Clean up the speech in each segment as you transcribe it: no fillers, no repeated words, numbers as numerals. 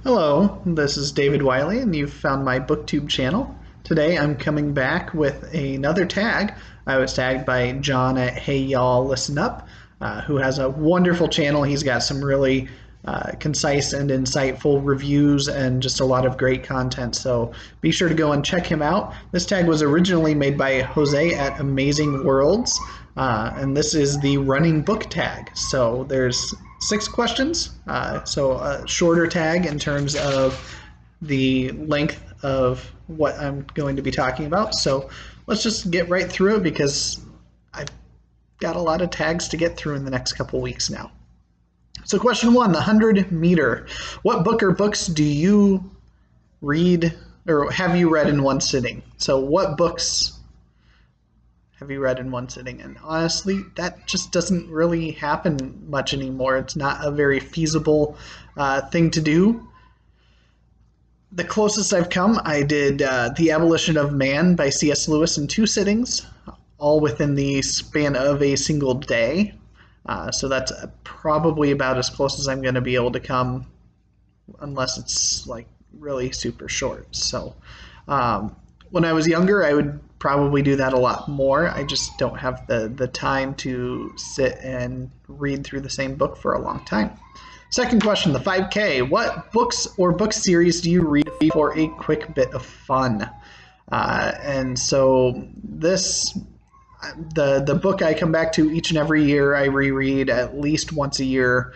Hello, this is David Wiley, and you've found my BookTube channel. Today I'm coming back with another tag. I was tagged by John at Hey Y'all Listen Up, who has a wonderful channel. He's got some really concise and insightful reviews and just a lot of great content, so be sure to go and check him out. This tag was originally made by Jose at Amazing Worlds, and this is the running book tag. So there's 6 questions, so a shorter tag in terms of the length of what I'm going to be talking about. So let's just get right through it because I've got a lot of tags to get through in the next couple weeks now. So question 1, the 100-meter. What book or books do you read or have you read in one sitting? So what books have you read in one sitting? And honestly, that just doesn't really happen much anymore. It's not a very feasible thing to do. The closest I've come, I did The Abolition of Man by C.S. Lewis in 2 sittings, all within the span of a single day. So that's probably about as close as I'm going to be able to come, unless it's like really super short. So when I was younger, I would probably do that a lot more. I just don't have the time to sit and read through the same book for a long time. Second question, the 5K. What books or book series do you read for a quick bit of fun? And so this, the book I come back to each and every year, I reread at least once a year,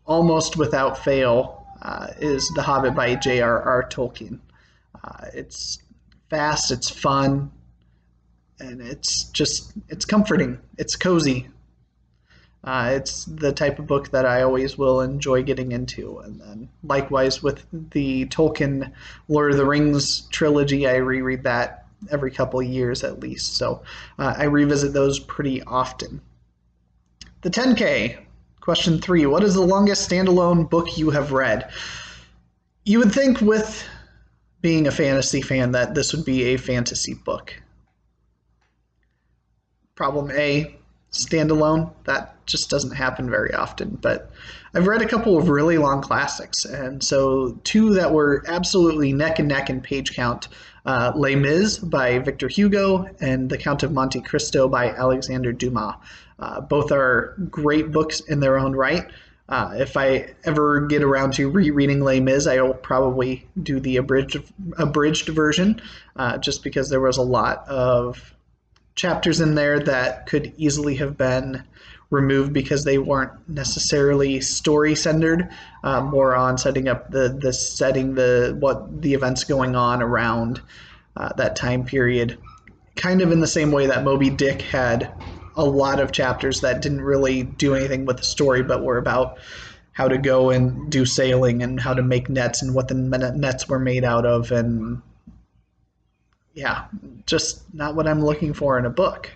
almost without fail, is The Hobbit by J.R.R. Tolkien. It's fast, it's fun, and it's comforting. It's cozy. It's the type of book that I always will enjoy getting into. And then likewise with the Tolkien Lord of the Rings trilogy, I reread that every couple of years at least. So I revisit those pretty often. The 10K, question 3, what is the longest standalone book you have read? You would think with being a fantasy fan that this would be a fantasy book. Problem A, standalone, that just doesn't happen very often, but I've read a couple of really long classics, and so 2 that were absolutely neck and neck in page count, Les Mis by Victor Hugo and The Count of Monte Cristo by Alexander Dumas. Both are great books in their own right. If I ever get around to rereading Les Mis, I will probably do the abridged version, just because there was a lot of chapters in there that could easily have been removed because they weren't necessarily story centered, more on setting up the setting, what the events going on around that time period. Kind of in the same way that Moby Dick had a lot of chapters that didn't really do anything with the story, but were about how to go and do sailing and how to make nets and what the nets were made out of, and yeah, just not what I'm looking for in a book.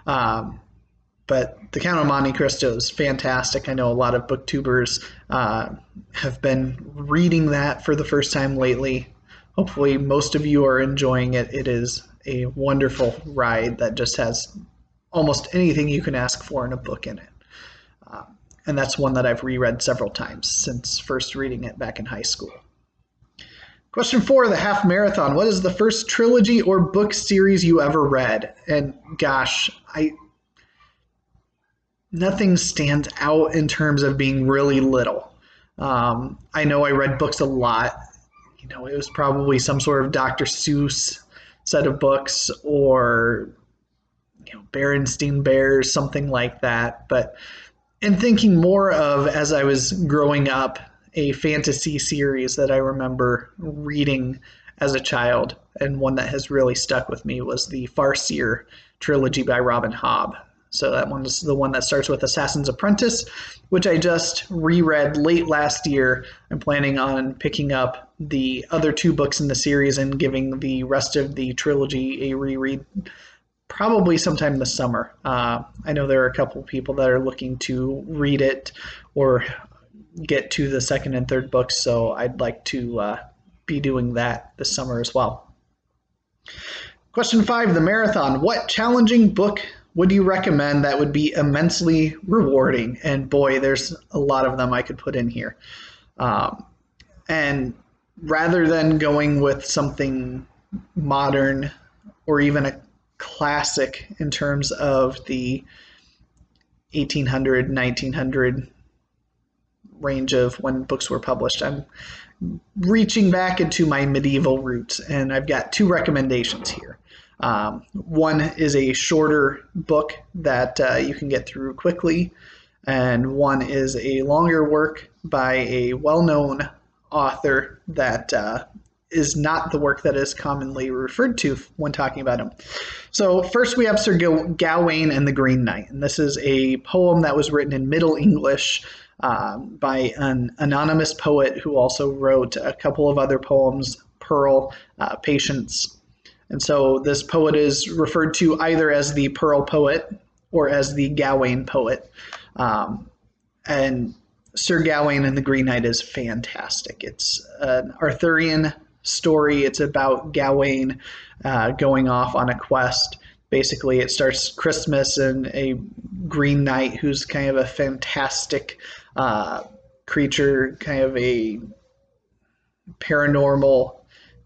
But The Count of Monte Cristo is fantastic. I know a lot of booktubers have been reading that for the first time lately. Hopefully most of you are enjoying it. It is a wonderful ride that just has almost anything you can ask for in a book in it. And that's one that I've reread several times since first reading it back in high school. Question 4, the half marathon. What is the first trilogy or book series you ever read? And gosh, nothing stands out in terms of being really little. I know I read books a lot. You know, it was probably some sort of Dr. Seuss set of books, or Berenstain Bears, something like that. But in thinking more of, as I was growing up, a fantasy series that I remember reading as a child, and one that has really stuck with me, was the Farseer trilogy by Robin Hobb. So that one is the one that starts with Assassin's Apprentice, which I just reread late last year. I'm planning on picking up the other 2 books in the series and giving the rest of the trilogy a reread probably sometime this summer. I know there are a couple people that are looking to read it or get to the 2nd and 3rd books, so I'd like to be doing that this summer as well. Question 5, the marathon. What challenging book would you recommend that would be immensely rewarding? And boy, there's a lot of them I could put in here. And rather than going with something modern or even a classic in terms of the 1800, 1900 range of when books were published, I'm reaching back into my medieval roots, and I've got two recommendations here. One is a shorter book that you can get through quickly, and one is a longer work by a well-known author that is not the work that is commonly referred to when talking about him. So first we have Sir Gawain and the Green Knight, and this is a poem that was written in Middle English by an anonymous poet who also wrote a couple of other poems, Pearl, Patience. And so this poet is referred to either as the Pearl poet or as the Gawain poet. And Sir Gawain and the Green Knight is fantastic. It's an Arthurian story. It's about Gawain going off on a quest. Basically, it starts Christmas and a Green Knight who's kind of a fantastic creature, kind of a paranormal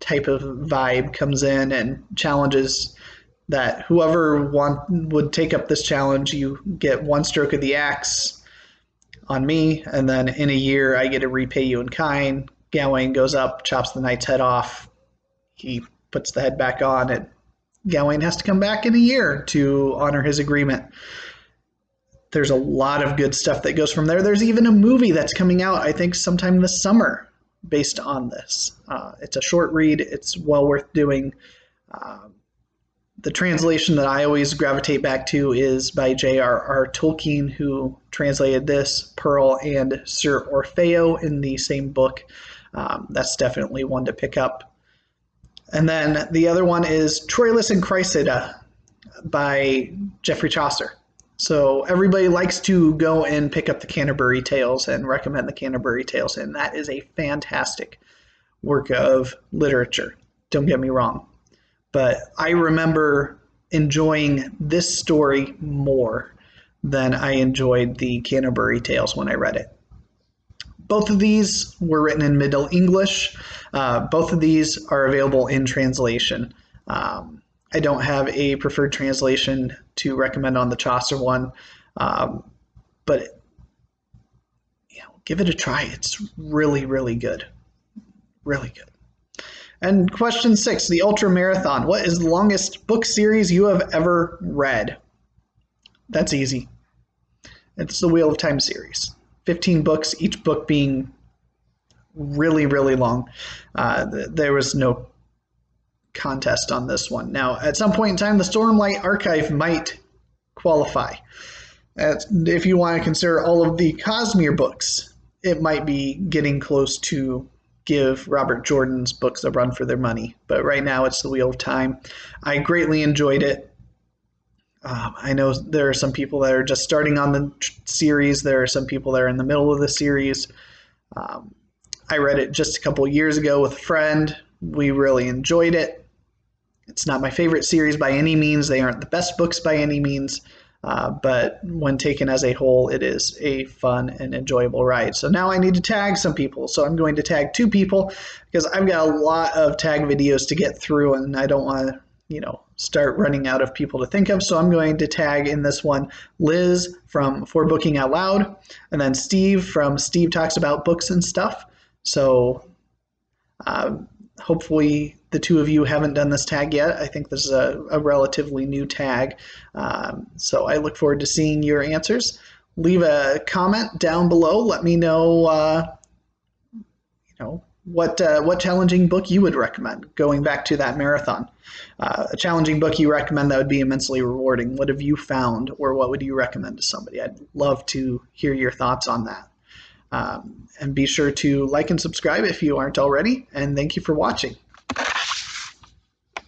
type of vibe, comes in and challenges that whoever would take up this challenge, you get one stroke of the axe on me, and then in a year I get to repay you in kind. Gawain goes up, chops the knight's head off. He puts the head back on, and Gawain has to come back in a year to honor his agreement. There's a lot of good stuff that goes from there. There's even a movie that's coming out, I think, sometime this summer based on this. It's a short read. It's well worth doing. The translation that I always gravitate back to is by J.R.R. Tolkien, who translated this, Pearl, and Sir Orfeo in the same book. That's definitely one to pick up. And then the other one is Troilus and Cressida by Geoffrey Chaucer. So everybody likes to go and pick up the Canterbury Tales and recommend the Canterbury Tales, and that is a fantastic work of literature. Don't get me wrong. But I remember enjoying this story more than I enjoyed the Canterbury Tales when I read it. Both of these were written in Middle English. Both of these are available in translation. I don't have a preferred translation to recommend on the Chaucer one, but give it a try. It's really, really good. Really good. And question 6, the Ultra Marathon. What is the longest book series you have ever read? That's easy. It's the Wheel of Time series. 15 books, each book being really, really long. There was no contest on this one. Now, at some point in time, the Stormlight Archive might qualify. If you want to consider all of the Cosmere books, it might be getting close to give Robert Jordan's books a run for their money. But right now, it's the Wheel of Time. I greatly enjoyed it. I know there are some people that are just starting on the series. There are some people that are in the middle of the series. I read it just a couple of years ago with a friend. We really enjoyed it. It's not my favorite series by any means. They aren't the best books by any means. But when taken as a whole, it is a fun and enjoyable ride. So now I need to tag some people. So I'm going to tag 2 people because I've got a lot of tag videos to get through, and I don't want to, start running out of people to think of. So I'm going to tag in this one Liz from For Booking Out Loud, and then Steve from Steve Talks About Books and Stuff. So hopefully the 2 of you haven't done this tag yet. I think this is a relatively new tag. So I look forward to seeing your answers. Leave a comment down below. Let me know, what challenging book you would recommend going back to that marathon. A challenging book you recommend that would be immensely rewarding. What have you found, or what would you recommend to somebody? I'd love to hear your thoughts on that. And be sure to like and subscribe if you aren't already. And thank you for watching.